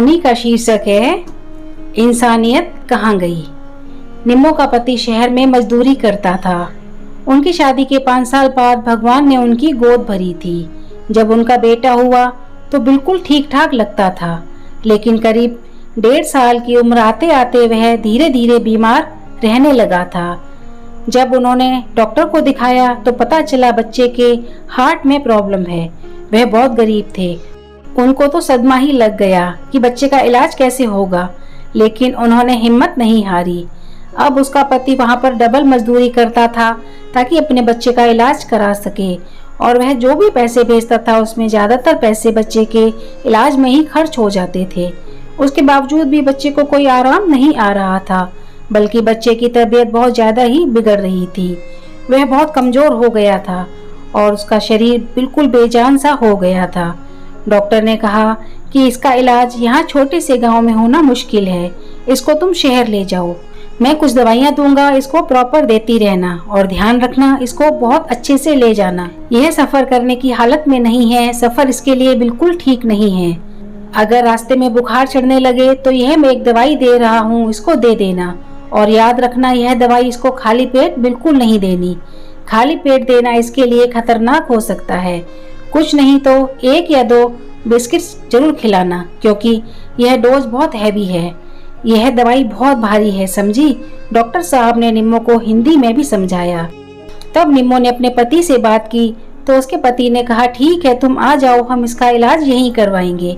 कहानी का शीर्षक है इंसानियत कहाँ गई। निम्मो का पति शहर में मजदूरी करता था। उनकी शादी के 5 साल बाद भगवान ने उनकी गोद भरी थी। जब उनका बेटा हुआ तो बिल्कुल ठीक ठाक लगता था, लेकिन करीब 1.5 साल की उम्र आते आते वह धीरे धीरे बीमार रहने लगा था। जब उन्होंने डॉक्टर को दिखाया तो पता चला बच्चे के हार्ट में प्रॉब्लम है। वह बहुत गरीब थे। उनको तो सदमा ही लग गया कि बच्चे का इलाज कैसे होगा, लेकिन उन्होंने हिम्मत नहीं हारी। अब उसका पति वहां पर डबल मजदूरी करता था ताकि अपने बच्चे का इलाज करा सके, और वह जो भी पैसे भेजता था उसमें ज्यादातर पैसे बच्चे के इलाज में ही खर्च हो जाते थे। उसके बावजूद भी बच्चे को कोई आराम नहीं आ रहा था, बल्कि बच्चे की तबीयत बहुत ज्यादा ही बिगड़ रही थी। वह बहुत कमजोर हो गया था और उसका शरीर बिल्कुल बेजान सा हो गया था। डॉक्टर ने कहा कि इसका इलाज यहाँ छोटे से गांव में होना मुश्किल है, इसको तुम शहर ले जाओ। मैं कुछ दवाइयाँ दूंगा, इसको प्रॉपर देती रहना और ध्यान रखना, इसको बहुत अच्छे से ले जाना। यह सफर करने की हालत में नहीं है, सफर इसके लिए बिल्कुल ठीक नहीं है। अगर रास्ते में बुखार चढ़ने लगे तो यह मैं एक दवाई दे रहा हूँ, इसको दे देना, और याद रखना यह दवाई इसको खाली पेट बिल्कुल नहीं देनी। खाली पेट देना इसके लिए खतरनाक हो सकता है। कुछ नहीं तो 1 या 2 बिस्किट्स जरूर खिलाना, क्योंकि यह डोज बहुत हैवी है। यह दवाई बहुत भारी है, समझी? डॉक्टर साहब ने निम्मो को हिंदी में भी समझाया। तब निम्मो ने अपने पति से बात की तो उसके पति ने कहा, ठीक है, तुम आ जाओ, हम इसका इलाज यहीं करवाएंगे।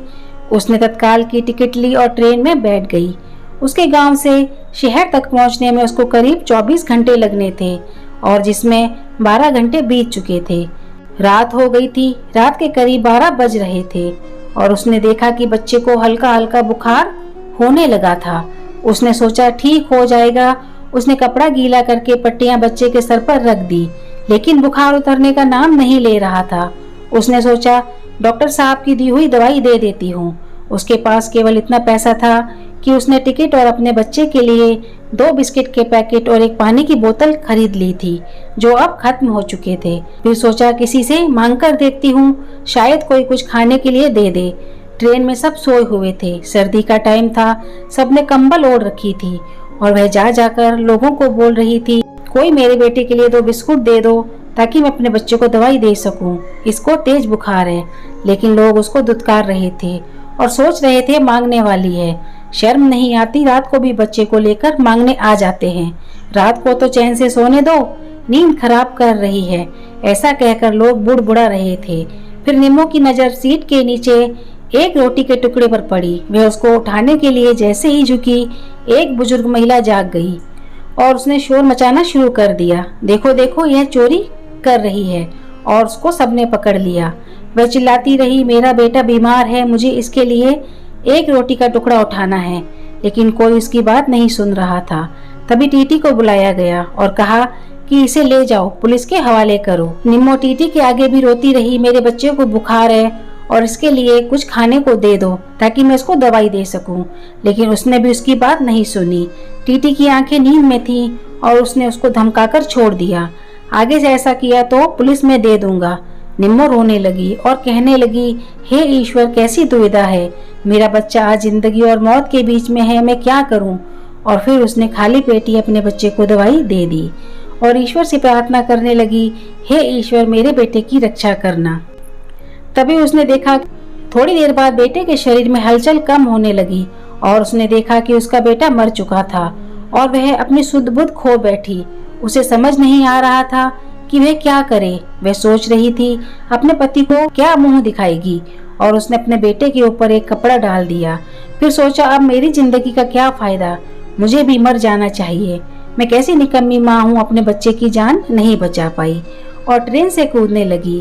उसने तत्काल की टिकट ली और ट्रेन में बैठ गई। उसके गांव से शहर तक पहुंचने में उसको करीब 24 घंटे लगने थे, और जिसमें 12 घंटे बीत चुके थे। रात हो गई थी, रात के करीब 12 बज रहे थे, और उसने देखा कि बच्चे को हल्का हल्का बुखार होने लगा था। उसने सोचा ठीक हो जाएगा। उसने कपड़ा गीला करके पट्टियां बच्चे के सर पर रख दी, लेकिन बुखार उतरने का नाम नहीं ले रहा था। उसने सोचा डॉक्टर साहब की दी हुई दवाई दे देती हूँ। उसके पास केवल इतना पैसा था कि उसने टिकट और अपने बच्चे के लिए 2 बिस्किट के पैकेट और एक पानी की बोतल खरीद ली थी, जो अब खत्म हो चुके थे। फिर सोचा किसी से मांग कर देखती हूँ, शायद कोई कुछ खाने के लिए दे दे। ट्रेन में सब सोए हुए थे, सर्दी का टाइम था, सबने कंबल ओढ़ रखी थी, और वह जा जाकर लोगों को बोल रही थी, कोई मेरे बेटे के लिए 2 बिस्कुट दे दो ताकि मैं अपने बच्चे को दवाई दे सकूं, इसको तेज बुखार है। लेकिन लोग उसको दुत्कार रहे थे और सोच रहे थे मांगने वाली है। शर्म नहीं आती, रात को भी बच्चे को लेकर मांगने आ जाते हैं। रात को तो चैन से सोने दो, नींद खराब कर रही है, ऐसा कहकर लोग बुड़बुड़ा रहे थे। फिर निम्मो की नजर सीट के नीचे एक रोटी के टुकड़े पर पड़ी। वह उसको उठाने के लिए जैसे ही झुकी, एक बुजुर्ग महिला जाग गई और उसने शोर मचाना शुरू कर दिया, देखो देखो यह चोरी कर रही है। और उसको सबने पकड़ लिया। वह चिल्लाती रही, मेरा बेटा बीमार है, मुझे इसके लिए एक रोटी का टुकड़ा उठाना है। लेकिन कोई उसकी बात नहीं सुन रहा था। तभी टीटी को बुलाया गया और कहा कि इसे ले जाओ, पुलिस के हवाले करो। निम्मो टीटी के आगे भी रोती रही, मेरे बच्चे को बुखार है और इसके लिए कुछ खाने को दे दो ताकि मैं इसको दवाई दे सकूं। लेकिन उसने भी उसकी बात नहीं सुनी। टीटी की आंखें नींद में थीं और उसने उसको धमकाकर छोड़ दिया, आगे से ऐसा किया तो पुलिस में दे दूंगा। निम्मो रोने लगी और कहने लगी, हे ईश्वर, कैसी दुविधा है, मेरा बच्चा आज जिंदगी और मौत के बीच में है, मैं क्या करूं। और फिर उसने खाली पेट ही अपने बच्चे को दवाई दे दी और ईश्वर से प्रार्थना करने लगी, हे ईश्वर, मेरे बेटे की रक्षा करना। तभी उसने देखा थोड़ी देर बाद बेटे के शरीर में हलचल कम होने लगी और उसने देखा कि उसका बेटा मर चुका था और वह अपनी सुध बुध खो बैठी। उसे समझ नहीं आ रहा था कि वह क्या करे। वह सोच रही थी अपने पति को क्या मुंह दिखाएगी, और उसने अपने बेटे के ऊपर एक कपड़ा डाल दिया। फिर सोचा, अब मेरी जिंदगी का क्या फायदा, मुझे भी मर जाना चाहिए। मैं कैसी निकम्मी माँ हूँ, अपने बच्चे की जान नहीं बचा पाई, और ट्रेन से कूदने लगी।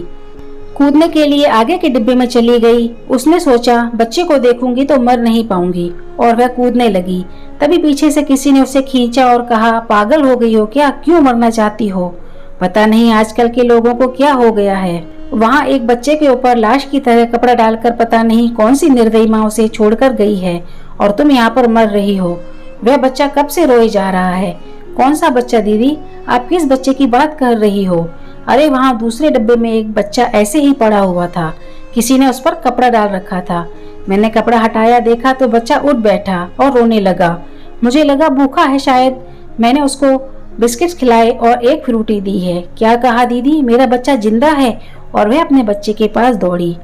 कूदने के लिए आगे के डिब्बे में चली गई। उसने सोचा बच्चे को देखूंगी तो मर नहीं पाऊंगी, और वह कूदने लगी। तभी पीछे से किसी ने उसे खींचा और कहा, पागल हो गई हो क्या, क्यों मरना चाहती हो? पता नहीं आजकल के लोगों को क्या हो गया है। वहाँ एक बच्चे के ऊपर लाश की तरह कपड़ा डालकर पता नहीं कौन सी निर्दयी माँ उसे छोड़कर गई है, और तुम यहाँ पर मर रही हो। वह बच्चा कब से रोए जा रहा है। कौन सा बच्चा दीदी, आप किस बच्चे की बात कर रही हो? अरे वहाँ दूसरे डब्बे में एक बच्चा ऐसे ही पड़ा हुआ था, किसी ने उस पर कपड़ा डाल रखा था। मैंने कपड़ा हटाया, देखा तो बच्चा उठ बैठा और रोने लगा। मुझे लगा भूखा है शायद। मैंने उसको बिस्किट्स खिलाए और एक फ्रूटी दी है। क्या कहा दीदी, मेरा बच्चा जिंदा है। और वह अपने बच्चे के पास दौड़ी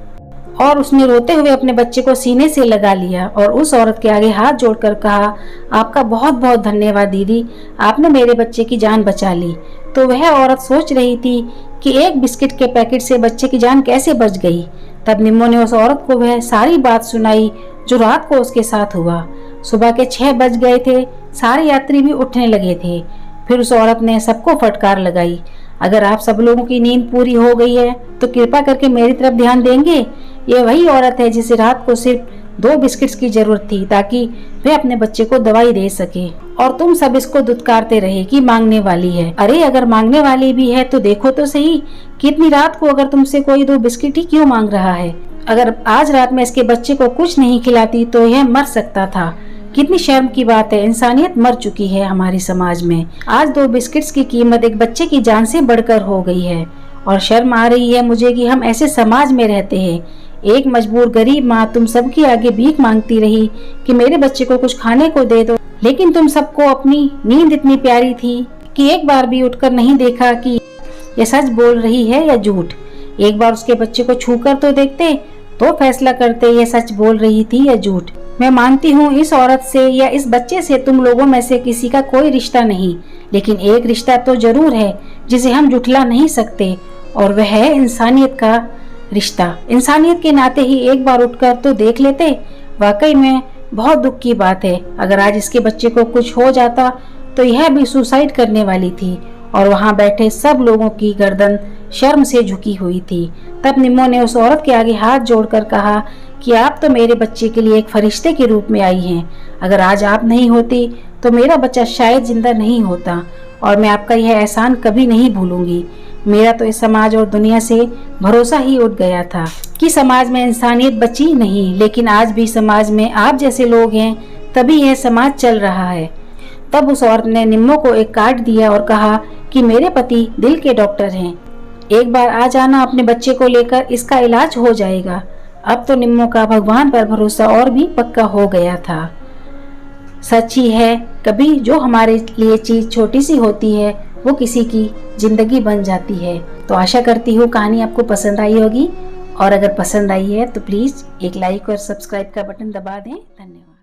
और उसने रोते हुए अपने बच्चे को सीने से लगा लिया और उस औरत के आगे हाथ जोड़कर कहा, आपका बहुत बहुत धन्यवाद दीदी, आपने मेरे बच्चे की जान बचा ली। तो वह औरत सोच रही थी कि एक बिस्किट के पैकेट से बच्चे की जान कैसे बच गई। तब निम्मो ने उस औरत को वह सारी बात सुनाई जो रात को उसके साथ हुआ। सुबह के 6 बज गए थे, सारे यात्री भी उठने लगे थे। फिर उस औरत ने सबको फटकार लगाई, अगर आप सब लोगों की नींद पूरी हो गई है तो कृपा करके मेरी तरफ ध्यान देंगे। ये वही औरत है जिसे रात को सिर्फ 2 बिस्किट्स की जरूरत थी ताकि वह अपने बच्चे को दवाई दे सके, और तुम सब इसको दुत्कारते रहे कि मांगने वाली है। अरे अगर मांगने वाली भी है तो देखो तो सही कि इतनी रात को अगर तुमसे कोई 2 बिस्किट ही क्यों मांग रहा है। अगर आज रात में इसके बच्चे को कुछ नहीं खिलाती तो यह मर सकता था। कितनी शर्म की बात है, इंसानियत मर चुकी है हमारे समाज में। आज 2 बिस्किट्स की कीमत एक बच्चे की जान से बढ़कर हो गई है और शर्म आ रही है मुझे कि हम ऐसे समाज में रहते हैं। एक मजबूर गरीब माँ तुम सबके आगे भीख मांगती रही कि मेरे बच्चे को कुछ खाने को दे दो, लेकिन तुम सबको अपनी नींद इतनी प्यारी थी कि एक बार भी उठकर नहीं देखा कि यह सच बोल रही है या झूठ। एक बार उसके बच्चे को छूकर तो देखते, तो फैसला करते यह सच बोल रही थी या झूठ। मैं मानती हूँ इस औरत से या इस बच्चे से तुम लोगों में से किसी का कोई रिश्ता नहीं, लेकिन एक रिश्ता तो जरूर है जिसे हम जुठला नहीं सकते, और वह है इंसानियत का रिश्ता। इंसानियत के नाते ही एक बार उठकर तो देख लेते। वाकई में बहुत दुख की बात है, अगर आज इसके बच्चे को कुछ हो जाता तो यह भी सुसाइड करने वाली थी। और वहाँ बैठे सब लोगों की गर्दन शर्म से झुकी हुई थी। तब निम्मो ने उस औरत के आगे हाथ जोड़कर कहा कि आप तो मेरे बच्चे के लिए एक फरिश्ते के रूप में आई हैं। अगर आज आप नहीं होती तो मेरा बच्चा शायद जिंदा नहीं होता, और मैं आपका यह एहसान कभी नहीं भूलूंगी। मेरा तो इस समाज और दुनिया से भरोसा ही उठ गया था कि समाज में इंसानियत बची नहीं, लेकिन आज भी समाज में आप जैसे लोग हैं तभी यह समाज चल रहा है। तब उस औरत ने निम्मो को एक कार्ड दिया और कहा कि मेरे पति दिल के डॉक्टर हैं, एक बार आ जाना अपने बच्चे को लेकर, इसका इलाज हो जाएगा। अब तो निम्मो का भगवान पर भरोसा और भी पक्का हो गया था। सच ही है, कभी जो हमारे लिए चीज छोटी सी होती है वो किसी की जिंदगी बन जाती है। तो आशा करती हूँ कहानी आपको पसंद आई होगी, और अगर पसंद आई है तो प्लीज एक लाइक और सब्सक्राइब का बटन दबा दें। धन्यवाद।